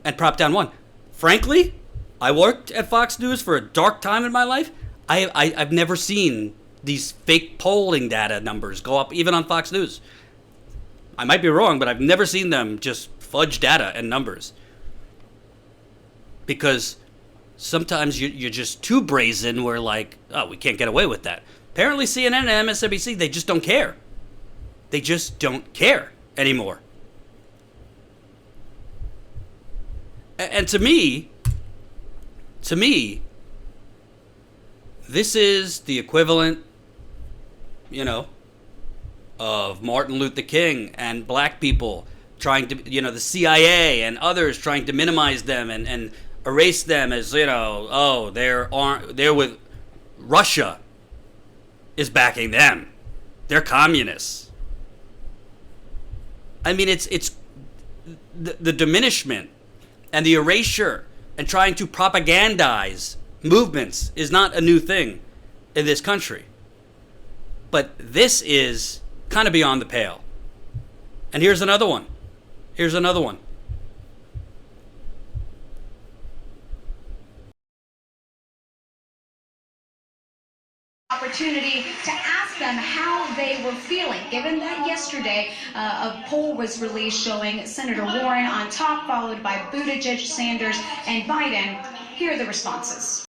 and prop down one. Frankly, I worked at Fox News for a dark time in my life. I've never seen these fake polling data numbers go up, even on Fox News. I might be wrong, but I've never seen them just fudge data and numbers. Because sometimes you're just too brazen. We're like, oh, we can't get away with that. Apparently CNN and MSNBC, they just don't care. They just don't care anymore. And to me, This is the equivalent, of Martin Luther King and black people trying to, the CIA and others trying to minimize them and erase them as, they're with Russia is backing them. They're communists. I mean, it's the diminishment and the erasure and trying to propagandize movements is not a new thing in this country. But this is kind of beyond the pale. And here's another one. Opportunity to ask them how they were feeling, given that yesterday a poll was released showing Senator Warren on top, followed by Buttigieg, Sanders, and Biden. Here are the responses.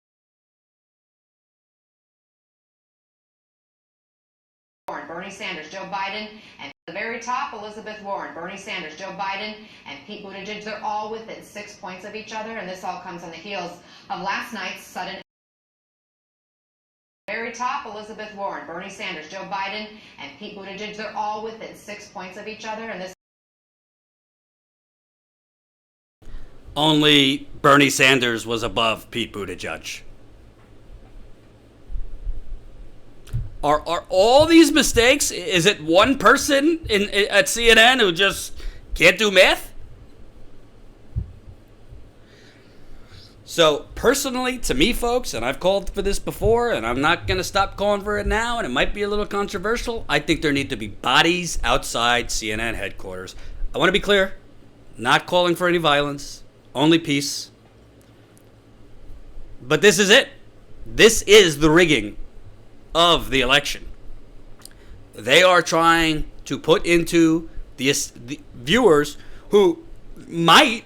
Bernie Sanders, Joe Biden, and at the very top, Elizabeth Warren, Bernie Sanders, Joe Biden, and Pete Buttigieg. They're all within 6 points of each other, and this all comes on the heels of last night's sudden. Very top, Elizabeth Warren, Bernie Sanders, Joe Biden, and Pete Buttigieg. They're all within 6 points of each other, and this. Only Bernie Sanders was above Pete Buttigieg. Are all these mistakes? Is it one person at CNN who just can't do math? So personally, to me, folks, and I've called for this before, and I'm not going to stop calling for it now, and it might be a little controversial, I think there need to be bodies outside CNN headquarters. I want to be clear, not calling for any violence, only peace. But this is it. This is the rigging of the election. They are trying to put into the viewers who might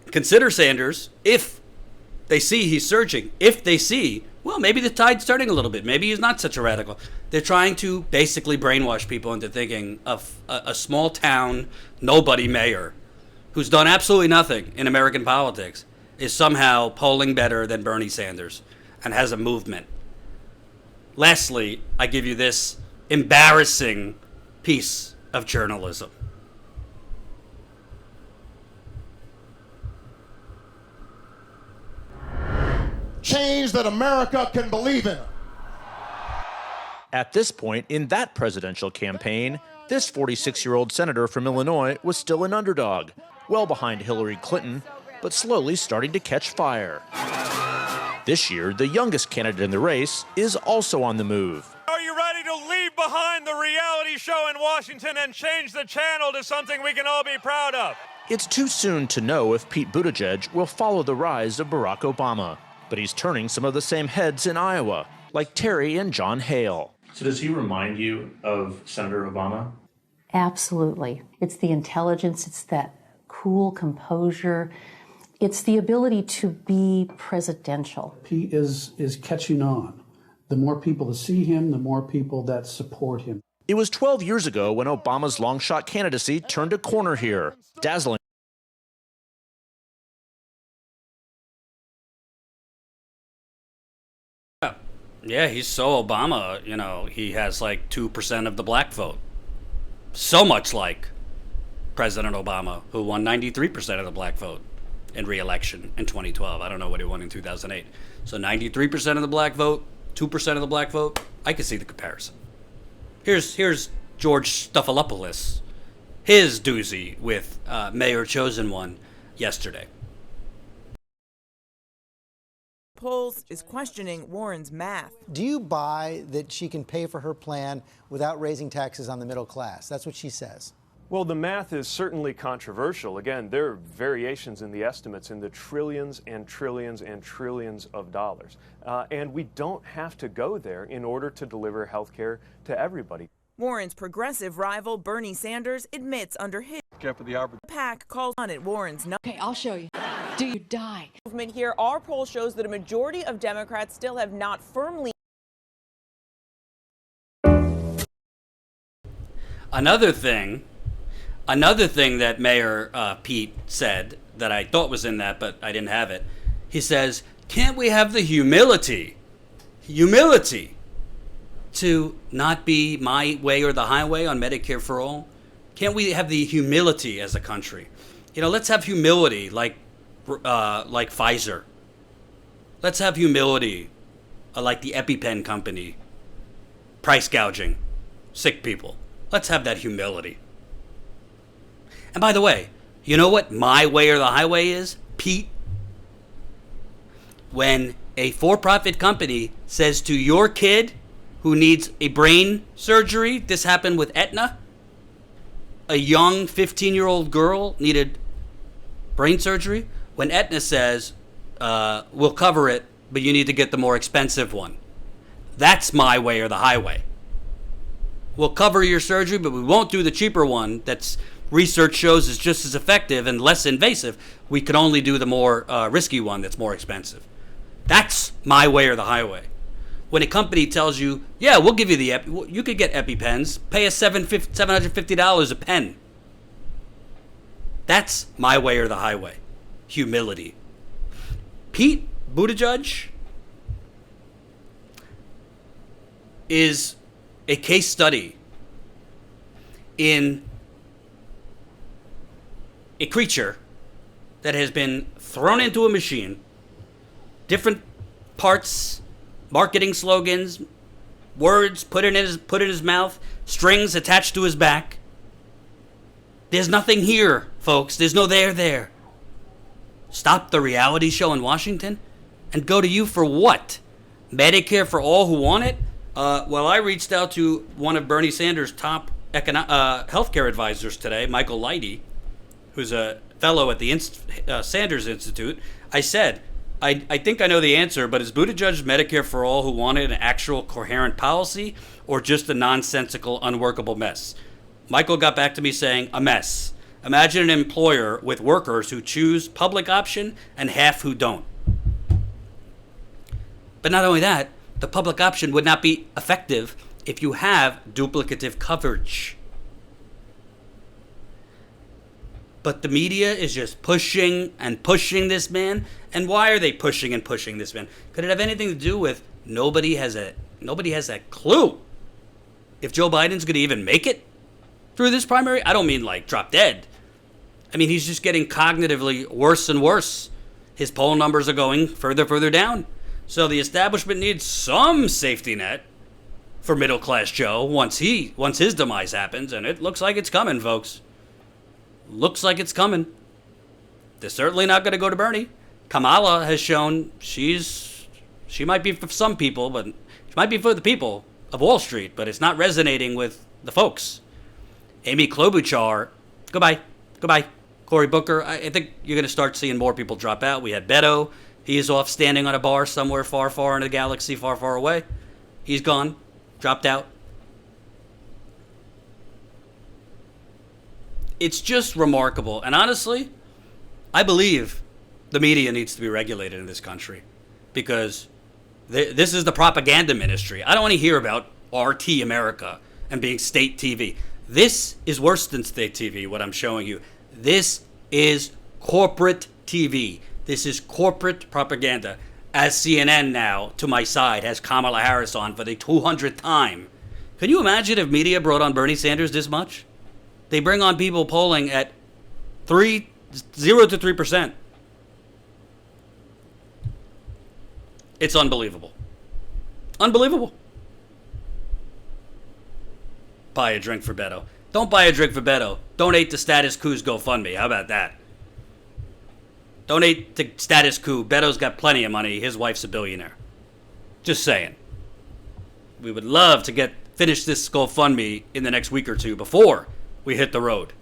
consider Sanders if they see he's surging, if they see, well, maybe the tide's turning a little bit, maybe he's not such a radical. They're trying to basically brainwash people into thinking of a small town nobody mayor who's done absolutely nothing in American politics is somehow polling better than Bernie Sanders and has a movement. Lastly, I give you this embarrassing piece of journalism. Change that America can believe in. At this point in that presidential campaign, this 46-year-old senator from Illinois was still an underdog, well behind Hillary Clinton, but slowly starting to catch fire. This year, the youngest candidate in the race is also on the move. Are you ready to leave behind the reality show in Washington and change the channel to something we can all be proud of? It's too soon to know if Pete Buttigieg will follow the rise of Barack Obama, but he's turning some of the same heads in Iowa, like Terry and John Hale. So does he remind you of Senator Obama? Absolutely. It's the intelligence, it's that cool composure. It's the ability to be presidential. He is catching on. The more people that see him, the more people that support him. It was 12 years ago when Obama's long-shot candidacy turned a corner here, dazzling. Yeah, he's so Obama, he has like 2% of the black vote. So much like President Obama, who won 93% of the black vote in re-election in 2012. I don't know what he won in 2008. So 93% of the black vote, 2% of the black vote. I can see the comparison. Here's George Stephanopoulos, his doozy with Mayor Chosen One yesterday. Polls is questioning Warren's math. Do you buy that she can pay for her plan without raising taxes on the middle class? That's what she says. Well, the math is certainly controversial. Again, there are variations in the estimates in the trillions and trillions and trillions of dollars. And we don't have to go there in order to deliver health care to everybody. Warren's progressive rival, Bernie Sanders, admits under his PAC calls on it Warren's not. Okay, I'll show you. Do you die? Movement here, our poll shows that a majority of Democrats still have not firmly. Another thing that Mayor Pete said that I thought was in that, but I didn't have it. He says, can't we have the humility humility to not be my way or the highway on Medicare for all? Can't we have the humility as a country? Let's have humility like Pfizer. Let's have humility like the EpiPen company, price gouging sick people. Let's have that humility. And by the way, you know what my way or the highway is, Pete? When a for-profit company says to your kid who needs a brain surgery, this happened with Aetna, a young 15-year-old girl needed brain surgery, when Aetna says, we'll cover it, but you need to get the more expensive one. That's my way or the highway. We'll cover your surgery, but we won't do the cheaper one that's research shows is just as effective and less invasive. We can only do the more risky one that's more expensive. That's my way or the highway. When a company tells you, yeah, we'll give you you could get EpiPens, pay us $750 a pen. That's my way or the highway. Humility. Pete Buttigieg is a case study in a creature that has been thrown into a machine, different parts, marketing slogans, words put in his mouth, strings attached to his back. There's nothing here, folks. There's no there. Stop the reality show in Washington and go to you for what? Medicare for all who want it? Well, I reached out to one of Bernie Sanders' top healthcare advisors today, Michael Leidy, who's a fellow at the Sanders Institute. I said, I think I know the answer, but is Buttigieg's Medicare for all who wanted an actual coherent policy or just a nonsensical, unworkable mess? Michael got back to me saying, a mess. Imagine an employer with workers who choose public option and half who don't. But not only that, the public option would not be effective if you have duplicative coverage. But the media is just pushing and pushing this man. And why are they pushing and pushing this man? Could it have anything to do with nobody has a clue if Joe Biden's going to even make it through this primary? I don't mean like drop dead. I mean, he's just getting cognitively worse and worse. His poll numbers are going further down. So the establishment needs some safety net for middle-class Joe once his demise happens, and it looks like it's coming, folks. Looks like it's coming. They're certainly not going to go to Bernie. Kamala has shown she might be for some people, but she might be for the people of Wall Street, but it's not resonating with the folks. Amy Klobuchar, goodbye. Cory Booker, I think you're going to start seeing more people drop out. We had Beto. He is off standing on a bar somewhere far in a galaxy, far away. He's gone, dropped out. It's just remarkable. And honestly, I believe the media needs to be regulated in this country because this is the propaganda ministry. I don't want to hear about RT America and being state TV. This is worse than state TV, what I'm showing you. This is corporate TV. This is corporate propaganda. As CNN now, to my side, has Kamala Harris on for the 200th time. Can you imagine if media brought on Bernie Sanders this much? They bring on people polling at 0 to 3%. It's unbelievable. Unbelievable. Buy a drink for Beto. Don't buy a drink for Beto. Donate to Status Quo's GoFundMe. How about that? Donate to Status Quo. Beto's got plenty of money. His wife's a billionaire. Just saying. We would love to finish this GoFundMe in the next week or two before we hit the road.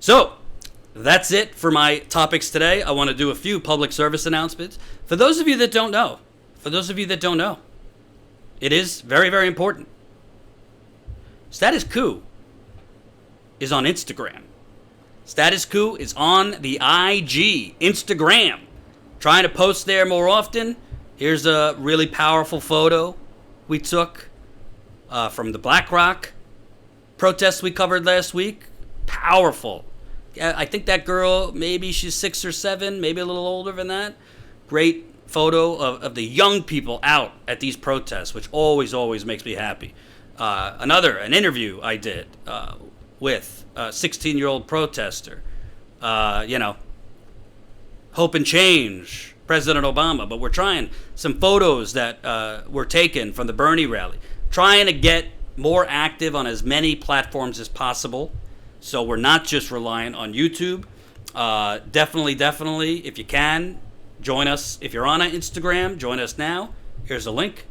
So, that's it for my topics today. I want to do a few public service announcements. For those of you that don't know, it is very, very important. Status Quo is on Instagram. Status Quo is on the IG, Instagram. Trying to post there more often. Here's a really powerful photo we took from the BlackRock protests we covered last week. Powerful. I think that girl, maybe she's 6 or 7, maybe a little older than that. great photo of the young people out at these protests, which always makes me happy. An interview I did with a 16-year-old protester, hope and change, President Obama. But we're trying some photos that were taken from the Bernie rally, trying to get more active on as many platforms as possible. So we're not just reliant on YouTube. Definitely, if you can, join us. If you're on Instagram, join us now. Here's a link.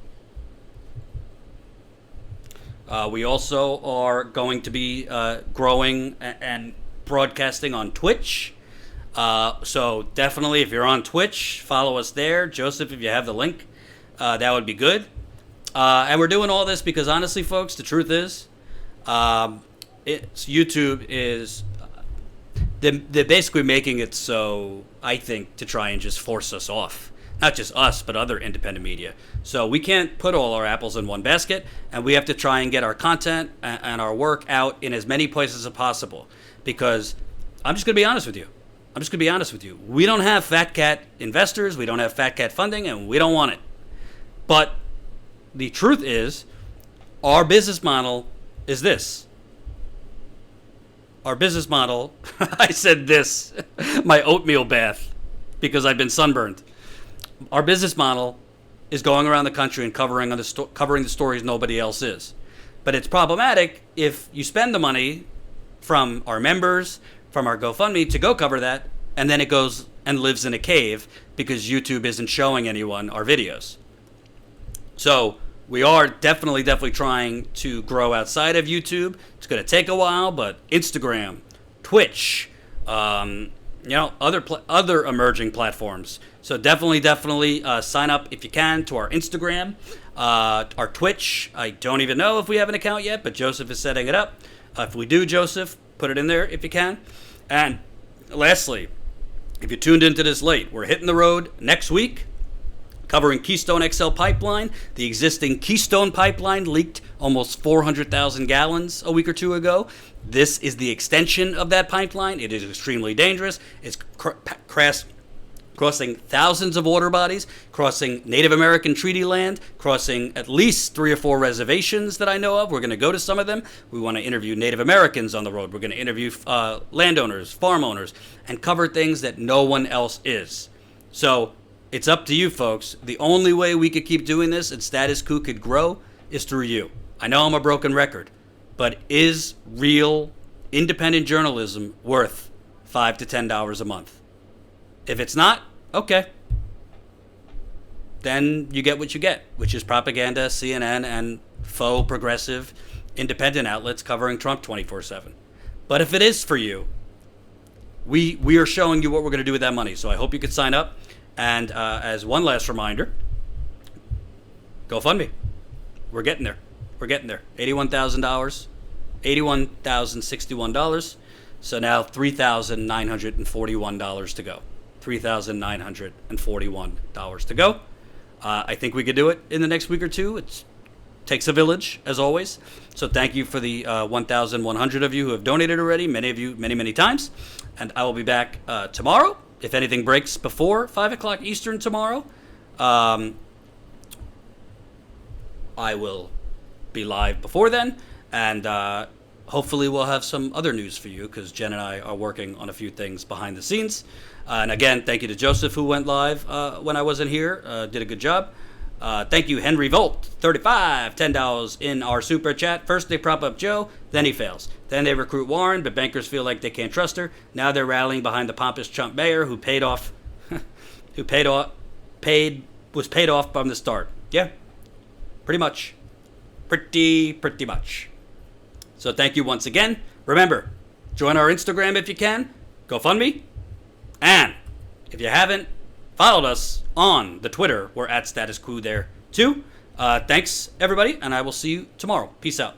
We also are going to be growing and broadcasting on Twitch. So definitely, if you're on Twitch, follow us there. Joseph, if you have the link, that would be good. And we're doing all this because, honestly, folks, the truth is, YouTube is... They're basically making it so, I think, to try and just force us off. Not just us, but other independent media. So we can't put all our apples in one basket, and we have to try and get our content and our work out in as many places as possible. Because I'm just going to be honest with you. We don't have fat cat investors, we don't have fat cat funding, and we don't want it. But the truth is, our business model is this. Our business model, I said this, my oatmeal bath, because I've been sunburned. Our business model is going around the country and covering the stories nobody else is. But it's problematic if you spend the money from our members, from our GoFundMe to go cover that, and then it goes and lives in a cave because YouTube isn't showing anyone our videos. So we are definitely trying to grow outside of YouTube. It's going to take a while, but Instagram, Twitch, other emerging platforms. So definitely sign up if you can to our Instagram, our Twitch. I don't even know if we have an account yet, but Joseph is setting it up. If we do, Joseph, put it in there if you can. And lastly, if you tuned into this late, we're hitting the road next week, covering Keystone XL pipeline. The existing Keystone pipeline leaked almost 400,000 gallons a week or two ago. This is the extension of that pipeline. It is extremely dangerous. It's crossing thousands of water bodies, crossing Native American treaty land, crossing at least 3 or 4 reservations that I know of. We're going to go to some of them. We want to interview Native Americans on the road. We're going to interview landowners, farm owners, and cover things that no one else is. So it's up to you, folks. The only way we could keep doing this and Status Quo could grow is through you. I know I'm a broken record, but is real independent journalism worth $5 to $10 a month? If it's not, okay. Then you get what you get, which is propaganda, CNN, and faux progressive independent outlets covering Trump 24/7. But if it is for you, we are showing you what we're going to do with that money. So I hope you could sign up. And as one last reminder, GoFundMe. We're getting there. $81,000, $81,061. So now $3,941 to go. $3,941 to go. I think we could do it in the next week or two. It takes a village, as always. So thank you for the 1,100 of you who have donated already. Many of you, many times. And I will be back tomorrow. If anything breaks before 5 o'clock Eastern tomorrow, I will be live before then. And hopefully we'll have some other news for you because Jen and I are working on a few things behind the scenes. And again, thank you to Joseph who went live when I wasn't here. Did a good job. Thank you, Henry Volt, $35, $10 in our super chat. First they prop up Joe, then he fails. Then they recruit Warren, but bankers feel like they can't trust her. Now they're rallying behind the pompous chump mayor who was paid off from the start. Yeah, pretty much. Pretty much. So thank you once again. Remember, join our Instagram if you can. GoFundMe. And if you haven't followed us on the Twitter, we're at Status Quo there too. Thanks, everybody, and I will see you tomorrow. Peace out.